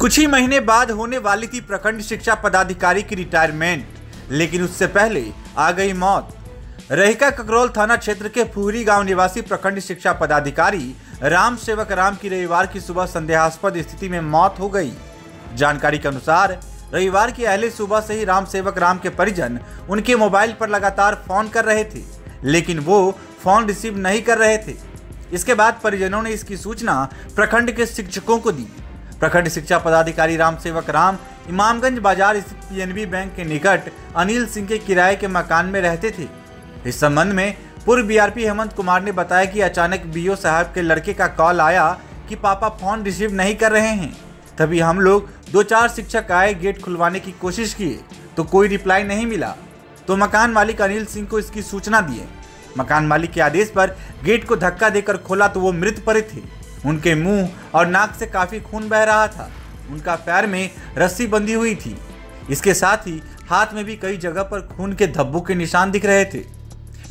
कुछ ही महीने बाद होने वाली थी प्रखंड शिक्षा पदाधिकारी की रिटायरमेंट, लेकिन उससे पहले आ गई मौत। रहिका ककरौल थाना क्षेत्र के फुहरी गांव निवासी प्रखंड शिक्षा पदाधिकारी राम सेवक राम की रविवार की सुबह संदेहास्पद स्थिति में मौत हो गई। जानकारी के अनुसार रविवार की अहले सुबह से ही राम सेवक राम के परिजन उनके मोबाइल पर लगातार फोन कर रहे थे, लेकिन वो फोन रिसीव नहीं कर रहे थे। इसके बाद परिजनों ने इसकी सूचना प्रखंड के शिक्षकों को दी। प्रखंड शिक्षा पदाधिकारी राम सेवक राम इमामगंज बाजार स्थित पीएनबी बैंक के निकट अनिल सिंह के किराए के मकान में रहते थे। इस संबंध में पूर्व बीआरपी हेमंत कुमार ने बताया कि अचानक बीओ साहब के लड़के का कॉल आया कि पापा फोन रिसीव नहीं कर रहे हैं। तभी हम लोग 2-4 शिक्षक आए, गेट खुलवाने की कोशिश किए तो कोई रिप्लाई नहीं मिला, तो मकान मालिक अनिल सिंह को इसकी सूचना दिए। मकान मालिक के आदेश पर गेट को धक्का देकर खोला तो वो मृत पड़े थे। उनके मुंह और नाक से काफी खून बह रहा था। उनका पैर में रस्सी बंधी हुई थी। इसके साथ ही हाथ में भी कई जगह पर खून के धब्बों के निशान दिख रहे थे।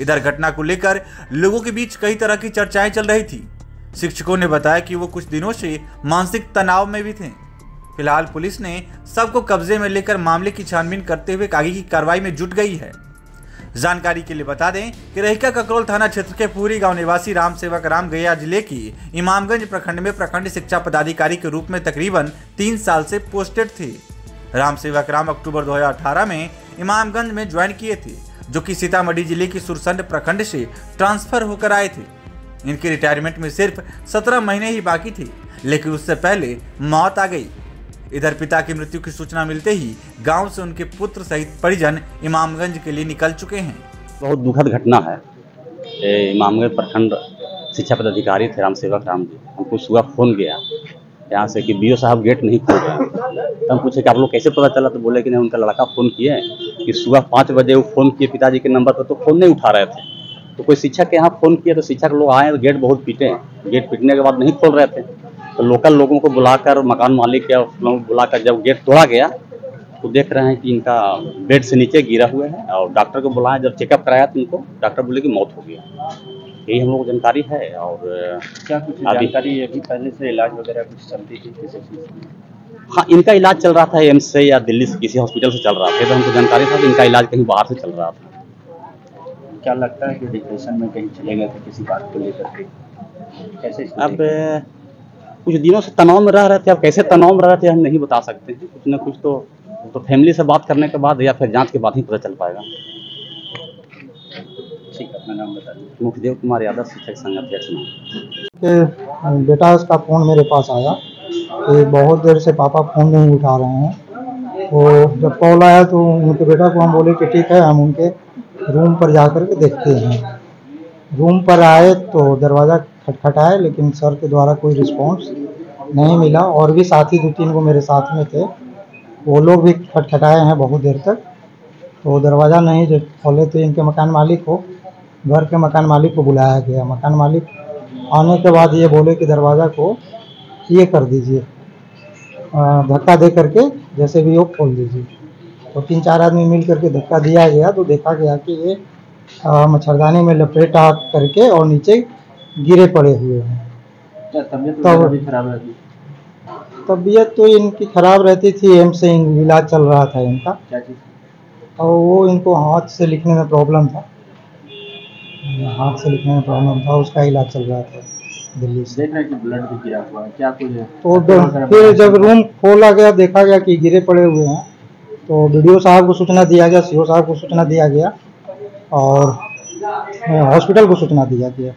इधर घटना को लेकर लोगों के बीच कई तरह की चर्चाएं चल रही थी। शिक्षकों ने बताया कि वो कुछ दिनों से मानसिक तनाव में भी थे। फिलहाल पुलिस ने सबको कब्जे में लेकर मामले की छानबीन करते हुए आगे की कार्रवाई में जुट गई है। जानकारी के लिए बता दें कि रहिका ककरौल थाना क्षेत्र के फुहरी गांव निवासी राम सेवक राम गया जिले की इमामगंज प्रखंड में प्रखंड शिक्षा पदाधिकारी के रूप में तकरीबन 3 साल से पोस्टेड थे। राम सेवक राम अक्टूबर 2018 में इमामगंज में ज्वाइन किए थे, जो कि सीतामढ़ी जिले की सुरसंड प्रखंड से ट्रांसफर होकर आए थे। इनके रिटायरमेंट में सिर्फ 17 महीने ही बाकी थे, लेकिन उससे पहले मौत आ गई। इधर पिता की मृत्यु की सूचना मिलते ही गांव से उनके पुत्र सहित परिजन इमामगंज के लिए निकल चुके हैं। बहुत दुखद घटना है। इमामगंज प्रखंड शिक्षा पदाधिकारी थे राम सेवक राम जी। हमको सुबह फोन किया यहाँ से कि बीओ साहब गेट नहीं खोल रहे हैं। तो हम पूछे कि आप लोग कैसे पता चला, तो बोले कि नहीं, उनका लड़का फ़ोन किए कि सुबह 5 बजे वो फ़ोन किए पिताजी के नंबर पर, तो फ़ोन नहीं उठा रहे थे। तो कोई शिक्षक के यहाँ फ़ोन किया तो शिक्षक लोग आए तो गेट बहुत पीटे। गेट पीटने के बाद नहीं खोल रहे थे, तो लोकल लोगों को बुलाकर, मकान मालिक या लोगों को बुलाकर जब गेट तोड़ा गया तो देख रहे हैं कि इनका बेड से नीचे गिरा हुआ है। और डॉक्टर को बुलाया, जब चेकअप कराया तो इनको डॉक्टर बोले कि मौत हो गया। यही हम लोग को जानकारी है। और क्या कुछ जानकारी अभी पहले से इलाज वगैरह कुछ चलती थी किसी चीज़ की? हाँ, इनका इलाज चल रहा था एम्स से या दिल्ली से किसी हॉस्पिटल से चल रहा था। तो हमको जानकारी था कि इनका इलाज कहीं बाहर से चल रहा था। क्या लगता है कि डिप्रेशन में कहीं चले गए थे किसी बात को लेकर के? कैसे अब कुछ दिनों से तनाव में रह रहे थे। अब कैसे तनाव में रह रहे थे हम नहीं बता सकते हैं। कुछ ना कुछ तो फैमिली से बात करने के बाद या फिर जांच के बाद ही पता चल पाएगा। ठीक है, अपना नाम बता दीजिए। मुखदेव कुमार यादव, शिक्षक संघ अध्यक्ष। बेटा उसका फ़ोन मेरे पास आया कि बहुत देर से पापा फ़ोन नहीं उठा रहे हैं। तो जब कॉल आया तो उनके बेटा को हम बोले कि ठीक है, हम उनके रूम पर जा कर के देखते हैं। रूम पर आए तो दरवाज़ा खटखटाए, लेकिन सर के द्वारा कोई रिस्पांस नहीं मिला। और भी साथी 2-3 को मेरे साथ में थे, वो लोग भी खटखटाए हैं बहुत देर तक, तो दरवाज़ा नहीं जब खोले तो इनके मकान मालिक को, घर के मकान मालिक को बुलाया गया। मकान मालिक आने के बाद ये बोले कि दरवाज़ा को ये कर दीजिए, धक्का दे करके जैसे भी वो खोल दीजिए। तो 3-4 आदमी मिल करके धक्का दिया गया तो देखा गया कि ये मच्छरदानी में लपेटा करके और नीचे गिरे पड़े हुए हैं। क्या तबीयत भी खराब रहती? तबीयत तो इनकी खराब रहती थी, एम्स से इलाज चल रहा था इनका। क्या चीज़? और वो इनको हाथ से लिखने में प्रॉब्लम था, उसका इलाज चल रहा था दिल्ली से। देख रहे हैं कि ब्लड भी गिरा हुआ है, क्या कुछ? तो फिर जब रूम खोला गया, देखा गया कि गिरे पड़े हुए हैं, तो वीडियो साहब को सूचना दिया गया, सीओ साहब को सूचना दिया गया और हॉस्पिटल को सूचना दिया गया।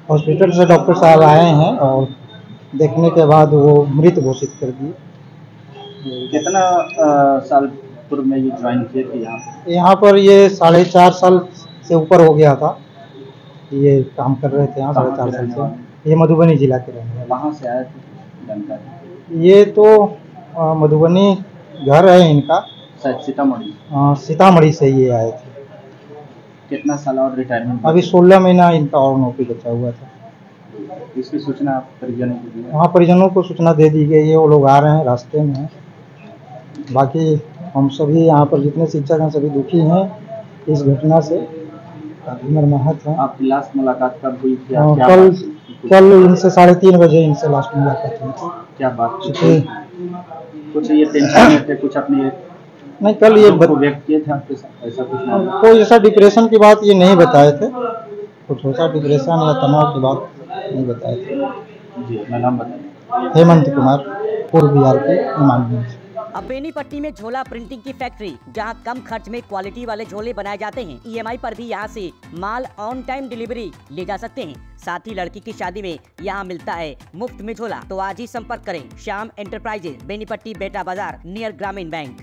हॉस्पिटल से डॉक्टर साहब आए हैं और देखने के बाद वो मृत घोषित कर दिए। कितना साल पूर्व में ये ज्वाइन किए थे यहाँ पर? ये 4.5 साल से ऊपर हो गया था, ये काम कर रहे थे यहाँ 4.5 साल से। ये मधुबनी जिला के रहने वाले। वहाँ से आए थे जानकारी? ये तो मधुबनी घर है इनका, सीतामढ़ी। सीतामढ़ी से ये आए थे। कितना साल और रिटायरमेंट? अभी 16 महीना इनका और नौकरी बचा हुआ था। इसकी सूचना आप परिजनों को दी? हाँ, परिजनों को सूचना दे दी गई है, वो लोग आ रहे हैं, रास्ते में हैं। बाकी हम सभी यहाँ पर जितने शिक्षक हैं सभी दुखी हैं इस घटना से, काफी मर्माहत है। आपकी लास्ट मुलाकात कब हुई थी? कल इनसे 3:30 बजे इनसे लास्ट मुलाकात हुई थी। क्या बात? कुछ ये टेंशन में थे, कुछ अपने नहीं कल ये को व्यक्त किए थे आपके साथ, ऐसा कुछ मामला? कोई ऐसा डिप्रेशन की बात ये नहीं बताए थे, कुछ ऐसा डिप्रेशन या तनाव की बात नहीं बताए थे। जी अपना नाम बताइए। हेमंत कुमार, पूर्व बिहार के इमामगंज। अब बेनीपट्टी में झोला प्रिंटिंग की फैक्ट्री, जहां कम खर्च में क्वालिटी वाले झोले बनाए जाते हैं। EMI पर भी यहां से माल ऑन टाइम डिलीवरी ले जा सकते हैं। साथ ही लड़की की शादी में यहां मिलता है मुफ्त में झोला। तो आज ही संपर्क करें श्याम एंटरप्राइजेज, बेनीपट्टी, बेटा बाजार, नियर ग्रामीण बैंक।